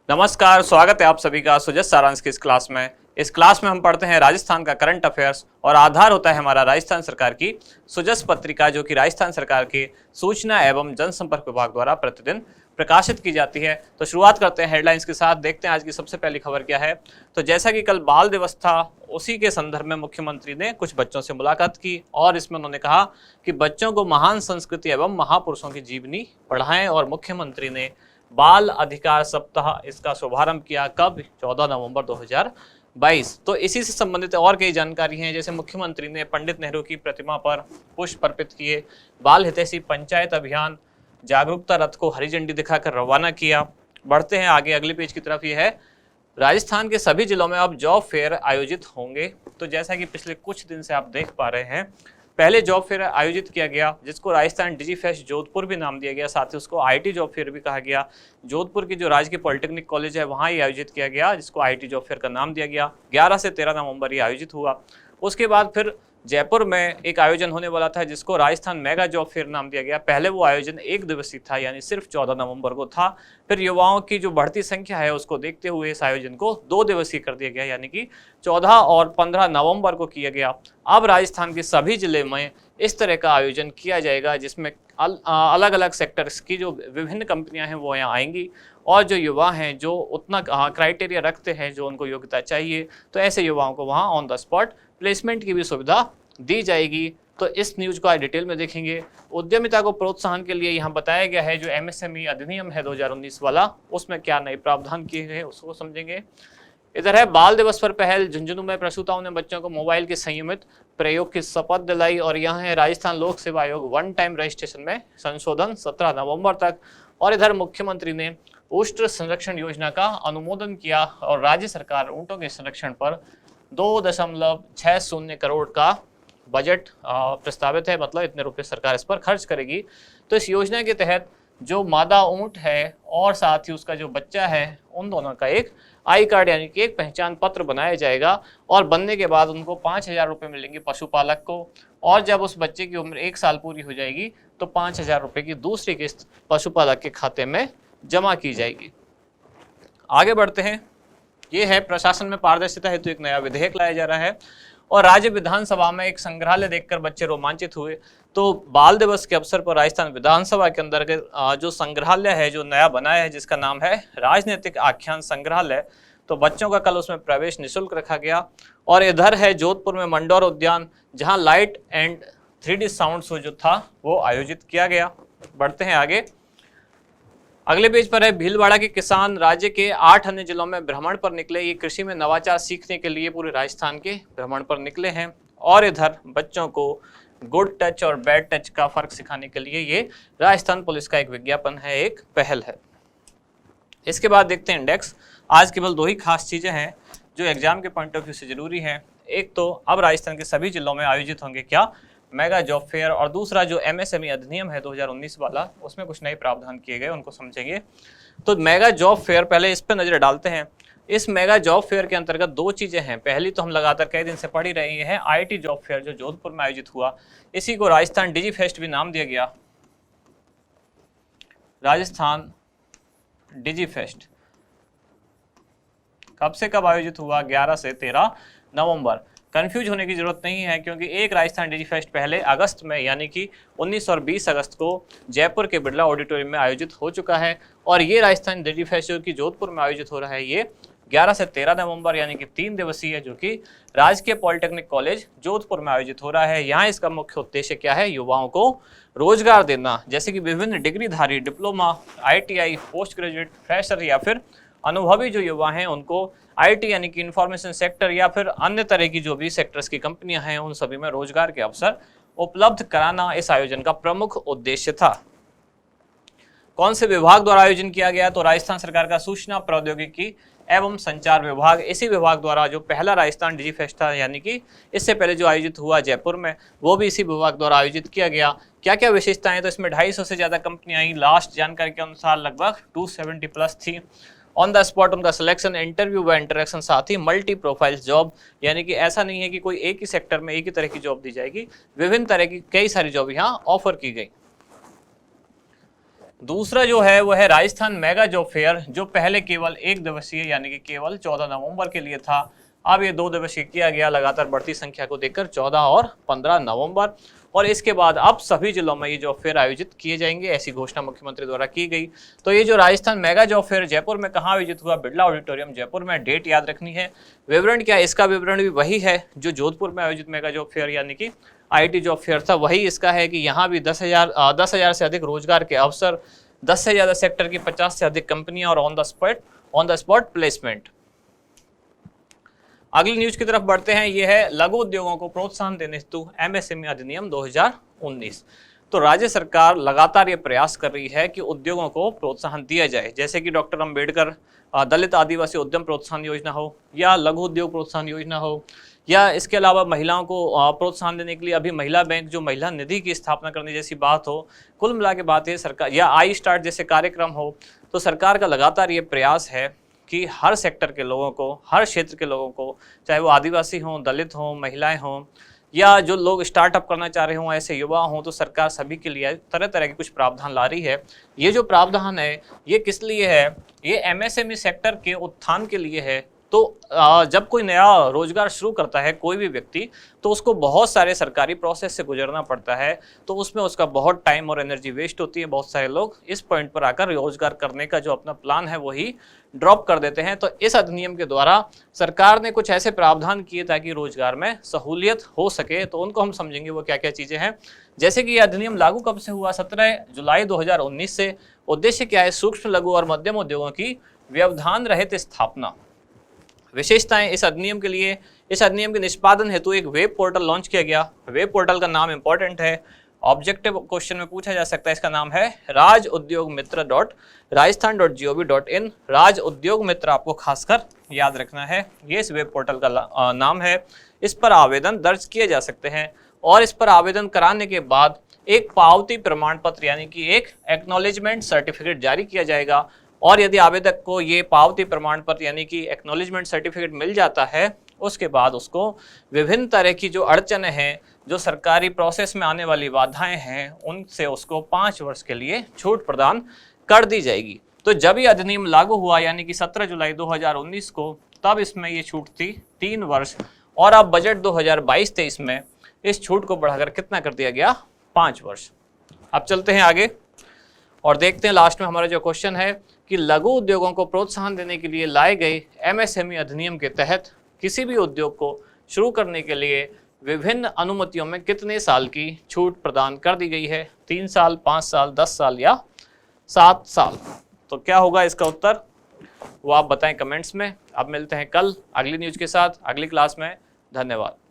नमस्कार, स्वागत है आप सभी का सुजस सारांश की इस क्लास में। इस क्लास में हम पढ़ते हैं राजस्थान का करंट अफेयर्स और आधार होता है हमारा राजस्थान सरकार की सुजस पत्रिका, जो कि राजस्थान सरकार के सूचना एवं जनसंपर्क विभाग द्वारा प्रतिदिन प्रकाशित की जाती है। तो शुरुआत करते हैं हेडलाइंस के साथ। देखते हैं आज की सबसे पहली खबर क्या है। तो जैसा कि कल बाल दिवस था, उसी के संदर्भ में मुख्यमंत्री ने कुछ बच्चों से मुलाकात की और इसमें उन्होंने कहा कि बच्चों को महान संस्कृति एवं महापुरुषों की जीवनी पढ़ाएं। और मुख्यमंत्री ने बाल अधिकार सप्ताह इसका शुभारंभ किया। कब? 14 नवंबर 2022। तो इसी से संबंधित और कई जानकारी हैं, जैसे मुख्यमंत्री ने पंडित नेहरू की प्रतिमा पर पुष्प अर्पित किए, बाल हितैषी पंचायत अभियान जागरूकता रथ को हरी झंडी दिखाकर रवाना किया। बढ़ते हैं आगे अगले पेज की तरफ। ये है राजस्थान के सभी जिलों में अब जॉब फेयर आयोजित होंगे। तो जैसा कि पिछले कुछ दिन से आप देख पा रहे हैं, पहले जॉब फेयर आयोजित किया गया जिसको राजस्थान डिजी फेस्ट जोधपुर भी नाम दिया गया, साथ ही उसको आईटी जॉब फेयर भी कहा गया। जोधपुर की जो राजकीय पॉलिटेक्निक कॉलेज है वहाँ ये आयोजित किया गया, जिसको आईटी जॉब फेयर का नाम दिया गया। 11 से 13 नवंबर ये आयोजित हुआ। उसके बाद फिर जयपुर में एक आयोजन होने वाला था जिसको राजस्थान मेगा जॉब फेयर नाम दिया गया। पहले वो आयोजन एक दिवसीय था, यानी सिर्फ 14 नवंबर को था। फिर युवाओं की जो बढ़ती संख्या है उसको देखते हुए इस आयोजन को 2 दिवसीय कर दिया गया, यानी कि 14 और 15 नवंबर को किया गया। अब राजस्थान के सभी जिले में इस तरह का आयोजन किया जाएगा, जिसमें अलग अलग सेक्टर्स की जो विभिन्न कंपनियां हैं वो यहाँ आएंगी और जो युवा हैं जो उतना क्राइटेरिया रखते हैं, जो उनको योग्यता चाहिए, तो ऐसे युवाओं को वहाँ ऑन द स्पॉट प्लेसमेंट की भी सुविधा दी जाएगी। तो इस न्यूज को आज डिटेल में देखेंगे। उद्यमिता को प्रोत्साहन के लिए यहाँ बताया गया है जो एमएसएमई अधिनियम है 2019 वाला, उसमें क्या नए प्रावधान किए गए उसको समझेंगे। इधर है बाल दिवस पर पहल, झुंझुनू में प्रसूताओं ने बच्चों को मोबाइल के संयमित प्रयोग की शपथ दिलाई। और यहाँ है राजस्थान लोक सेवा आयोग वन टाइम रजिस्ट्रेशन में संशोधन 17 नवंबर तक। और इधर मुख्यमंत्री ने ऊष्ट संरक्षण योजना का अनुमोदन किया और राज्य सरकार ऊंटों के संरक्षण पर 2.60 करोड़ का बजट प्रस्तावित है, मतलब इतने रुपए सरकार इस पर खर्च करेगी। तो इस योजना के तहत जो मादा ऊंट है और साथ ही उसका जो बच्चा है, उन दोनों का एक आई कार्ड यानी कि एक पहचान पत्र बनाया जाएगा और बनने के बाद उनको 5,000 रुपये मिलेंगे पशुपालक को। और जब उस बच्चे की उम्र 1 साल पूरी हो जाएगी तो 5,000 रुपये की दूसरी किस्त पशुपालक के खाते में जमा की जाएगी। आगे बढ़ते हैं। ये है प्रशासन में पारदर्शिता हेतु एक नया विधेयक लाया जा रहा है और राज्य विधानसभा में एक संग्रहालय देखकर बच्चे रोमांचित हुए। तो बाल दिवस के अवसर पर राजस्थान विधानसभा के अंदर जो संग्रहालय है जो नया बनाया है, जिसका नाम है राजनीतिक आख्यान संग्रहालय, तो बच्चों का कल उसमें प्रवेश निःशुल्क रखा गया। और इधर है जोधपुर में मंडौर उद्यान, जहां light and 3D sound show जो था वो आयोजित किया गया। बढ़ते हैं आगे। अगले पेज पर है भीलवाड़ा के किसान राज्य के 8 अन्य जिलों में भ्रमण पर निकले। ये कृषि में नवाचार सीखने के लिए पूरे राजस्थान के भ्रमण पर निकले हैं। और इधर बच्चों को गुड टच और बैड टच का फर्क सिखाने के लिए ये राजस्थान पुलिस का एक विज्ञापन है, एक पहल है। इसके बाद देखते हैं इंडेक्स। आज केवल 2 ही खास चीजें हैं जो एग्जाम के पॉइंट ऑफ व्यू से जरूरी है। एक तो अब राजस्थान के सभी जिलों में आयोजित होंगे क्या? Mega job fair. और दूसरा जो एमएसएमई अधिनियम है 2019 वाला, उसमें कुछ नए प्रावधान किए गए, उनको समझेंगे। तो मेगा जॉब फेयर, पहले इस पर नजर डालते हैं। इस मेगा जॉब फेयर के अंतर्गत 2 चीजें हैं। पहली तो हम लगातार कई दिन से पढ़ ही रहे हैं, आईटी जॉब फेयर जो जोधपुर में आयोजित हुआ, इसी को राजस्थान डिजी फेस्ट भी नाम दिया गया। राजस्थान डिजी फेस्ट कब से कब आयोजित हुआ? 11 से 13 नवंबर। कंफ्यूज होने की जरूरत नहीं है, क्योंकि एक राजस्थान डिजी फेस्ट पहले अगस्त में यानी कि 19 और 20 अगस्त को जयपुर के बिरला ऑडिटोरियम में आयोजित हो चुका है। और ये राजस्थान डिजी फेस्ट जो कि जोधपुर में आयोजित हो रहा है, ये 11 से 13 नवंबर यानी कि 3 दिवसीय है, जो कि राजकीय पॉलिटेक्निक कॉलेज जोधपुर में आयोजित हो रहा है। यहाँ इसका मुख्य उद्देश्य क्या है? युवाओं को रोजगार देना, जैसे कि विभिन्न डिग्रीधारी, diploma, ITI, post graduate, fresher या फिर अनुभवी जो युवा हैं उनको आईटी यानी कि इंफॉर्मेशन सेक्टर या फिर अन्य तरह की जो भी सेक्टर्स की कंपनियां हैं उन सभी में रोजगार के अवसर उपलब्ध कराना इस आयोजन का प्रमुख उद्देश्य था। कौन से विभाग द्वारा आयोजन किया गया? तो राजस्थान सरकार का सूचना प्रौद्योगिकी एवं संचार विभाग, इसी विभाग द्वारा जो पहला राजस्थान डिजी फेस्ट था, यानी कि इससे पहले जो आयोजित हुआ जयपुर में, वो भी इसी विभाग द्वारा आयोजित किया गया। क्या क्या विशेषताएं? तो इसमें 250 से ज्यादा कंपनियां आई, लास्ट जानकारी के अनुसार लगभग 270 प्लस थी। ऑन द स्पॉट उनका सिलेक्शन, इंटरव्यू व इंटरेक्शन, साथ ही मल्टी प्रोफाइल जॉब, यानी कि ऐसा नहीं है कि कोई एक ही सेक्टर में एक ही तरह की जॉब दी जाएगी, विभिन्न तरह की कई सारी जॉब यहाँ ऑफर की गई। दूसरा जो है वो है राजस्थान मेगा जॉब फेयर, जो पहले केवल 1 दिवसीय यानी कि केवल 14 नवंबर के लिए था, अब ये 2 दिवसीय किया गया लगातार बढ़ती संख्या को देखकर 14 और 15 नवंबर। और इसके बाद अब सभी जिलों में ये जॉब फेयर आयोजित किए जाएंगे, ऐसी घोषणा मुख्यमंत्री द्वारा की गई। तो ये जो Rajasthan mega job fair Jaipur में कहाँ आयोजित हुआ, बिरला ऑडिटोरियम जयपुर में, डेट याद रखनी है। विवरण क्या है, इसका विवरण भी वही है जो जोधपुर में आयोजित मेगा जॉब फेयर यानी कि आईटी जॉब फेयर था, वही इसका है कि यहाँ भी 10,000 से अधिक रोजगार के अवसर, 10 से ज्यादा सेक्टर की 50 से अधिक कंपनियां और ऑन द स्पॉट प्लेसमेंट। अगली न्यूज की तरफ बढ़ते हैं, ये है लघु उद्योगों को प्रोत्साहन देने हेतु एमएसएमई अधिनियम 2019। तो राज्य सरकार लगातार ये प्रयास कर रही है कि उद्योगों को प्रोत्साहन दिया जाए, जैसे कि डॉक्टर अंबेडकर दलित आदिवासी उद्यम प्रोत्साहन योजना हो, या लघु उद्योग प्रोत्साहन योजना हो, या इसके अलावा महिलाओं को प्रोत्साहन देने के लिए अभी महिला बैंक जो महिला निधि की स्थापना करने जैसी बात हो। कुल मिला के बात है सरकार, या आई स्टार्ट जैसे कार्यक्रम हो, तो सरकार का लगातार ये प्रयास है कि हर सेक्टर के लोगों को, हर क्षेत्र के लोगों को, चाहे वो आदिवासी हों, दलित हों, महिलाएं हों, या जो लोग स्टार्टअप करना चाह रहे हों, ऐसे युवा हों, तो सरकार सभी के लिए तरह तरह के कुछ प्रावधान ला रही है। ये जो प्रावधान है ये किस लिए है, ये एमएसएमई सेक्टर के उत्थान के लिए है। तो जब कोई नया रोजगार शुरू करता है कोई भी व्यक्ति, तो उसको बहुत सारे सरकारी प्रोसेस से गुजरना पड़ता है, तो उसमें उसका बहुत टाइम और एनर्जी वेस्ट होती है। बहुत सारे लोग इस पॉइंट पर आकर रोजगार करने का जो अपना प्लान है वही ड्रॉप कर देते हैं। तो इस अधिनियम के द्वारा सरकार ने कुछ ऐसे प्रावधान किए ताकि रोजगार में सहूलियत हो सके, तो उनको हम समझेंगे वो क्या क्या चीजें हैं। जैसे कि यह अधिनियम लागू कब से हुआ, 17 जुलाई 2019 से। उद्देश्य क्या है, सूक्ष्म लघु और मध्यम उद्योगों की व्यवधान रहित स्थापना। विशेषताएं इस अधिनियम के लिए, इस अधिनियम के निष्पादन हेतु एक वेब पोर्टल लॉन्च किया गया। वेब पोर्टल का नाम इंपॉर्टेंट है, ऑब्जेक्टिव क्वेश्चन में पूछा जा सकता है। इसका नाम है rajudyogmitra.rajasthan.gov.in। राज उद्योग मित्र आपको खासकर याद रखना है, ये इस वेब पोर्टल का नाम है। इस पर आवेदन दर्ज किए जा सकते हैं और इस पर आवेदन कराने के बाद एक पावती प्रमाण पत्र यानी कि एक एक्नॉलेजमेंट सर्टिफिकेट जारी किया जाएगा। और यदि आवेदक को ये पावती प्रमाण पत्र यानी कि एक्नॉलेजमेंट सर्टिफिकेट मिल जाता है, उसके बाद उसको विभिन्न तरह की जो अड़चनें हैं, जो सरकारी प्रोसेस में आने वाली बाधाएं हैं, उनसे उसको 5 वर्ष के लिए छूट प्रदान कर दी जाएगी। तो जब ये अधिनियम लागू हुआ यानी कि 17 जुलाई 2019 को, तब इसमें ये छूट थी 3 वर्ष, और अब बजट 2022-23 में इस छूट को बढ़ाकर कितना कर दिया गया, 5 वर्ष। अब चलते हैं आगे और देखते हैं लास्ट में हमारा जो क्वेश्चन है कि लघु उद्योगों को प्रोत्साहन देने के लिए लाए गए एमएसएमई अधिनियम के तहत किसी भी उद्योग को शुरू करने के लिए विभिन्न अनुमतियों में कितने साल की छूट प्रदान कर दी गई है, 3 साल, 5 साल, 10 साल या 7 साल। तो क्या होगा इसका उत्तर, वो आप बताएं कमेंट्स में। अब मिलते हैं कल अगली न्यूज के साथ अगली क्लास में। धन्यवाद।